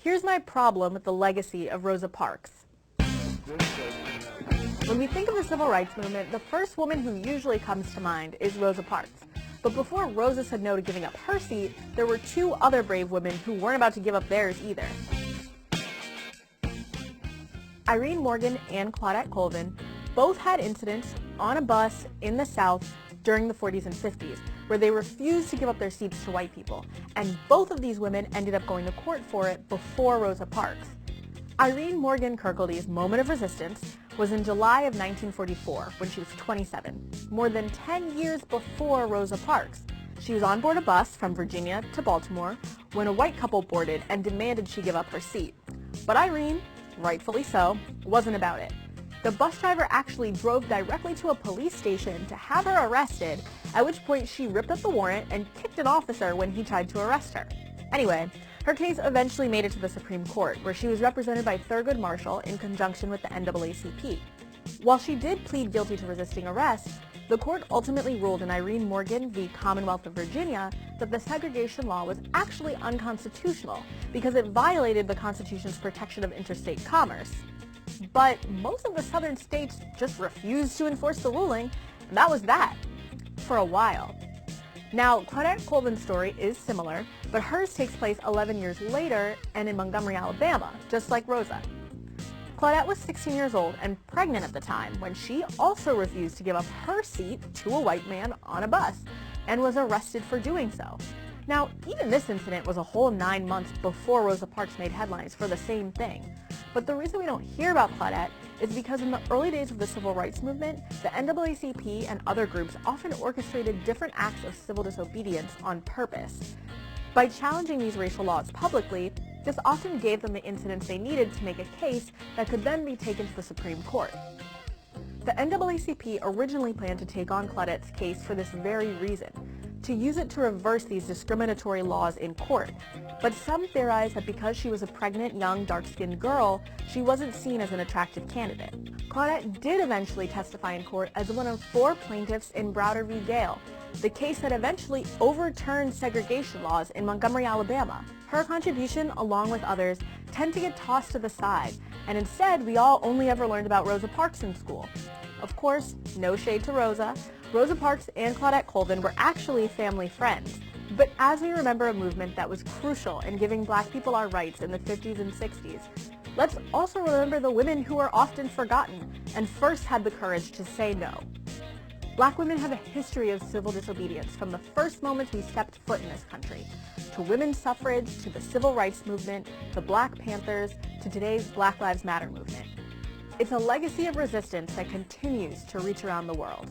Here's my problem with the legacy of Rosa Parks. When we think of the civil rights movement, the first woman who usually comes to mind is Rosa Parks. But before Rosa said no to giving up her seat, there were two other brave women who weren't about to give up theirs either. Irene Morgan and Claudette Colvin both had incidents on a bus in the South during the 40s and 50s, where they refused to give up their seats to white people, and both of these women ended up going to court for it before Rosa Parks. Irene Morgan Kirkledy's moment of resistance was in July of 1944, when she was 27, more than 10 years before Rosa Parks. She was on board a bus from Virginia to Baltimore when a white couple boarded and demanded she give up her seat. But Irene, rightfully so, wasn't about it. The bus driver actually drove directly to a police station to have her arrested, at which point she ripped up the warrant and kicked an officer when he tried to arrest her. Anyway, her case eventually made it to the Supreme Court, where she was represented by Thurgood Marshall in conjunction with the NAACP. While she did plead guilty to resisting arrest, the court ultimately ruled in Irene Morgan v. Commonwealth of Virginia that the segregation law was actually unconstitutional because it violated the Constitution's protection of interstate commerce. But most of the southern states just refused to enforce the ruling, and that was that, for a while. Now, Claudette Colvin's story is similar, but hers takes place 11 years later and in Montgomery, Alabama, just like Rosa. Claudette was 16 years old and pregnant at the time when she also refused to give up her seat to a white man on a bus and was arrested for doing so. Now, even this incident was a whole 9 months before Rosa Parks made headlines for the same thing. But the reason we don't hear about Claudette is because in the early days of the civil rights movement, the NAACP and other groups often orchestrated different acts of civil disobedience on purpose. By challenging these racial laws publicly, this often gave them the incidents they needed to make a case that could then be taken to the Supreme Court. The NAACP originally planned to take on Claudette's case for this very reason, to use it to reverse these discriminatory laws in court. But some theorize that because she was a pregnant, young, dark-skinned girl, she wasn't seen as an attractive candidate. Claudette did eventually testify in court as one of 4 plaintiffs in Browder v. Gale, the case that eventually overturned segregation laws in Montgomery, Alabama. Her contribution, along with others, tend to get tossed to the side, and instead we all only ever learned about Rosa Parks in school. Of course, no shade to Rosa. Rosa Parks and Claudette Colvin were actually family friends. But as we remember a movement that was crucial in giving black people our rights in the 50s and 60s, let's also remember the women who are often forgotten and first had the courage to say no. Black women have a history of civil disobedience from the first moments we stepped foot in this country, to women's suffrage, to the civil rights movement, the Black Panthers, to today's Black Lives Matter movement. It's a legacy of resistance that continues to reach around the world.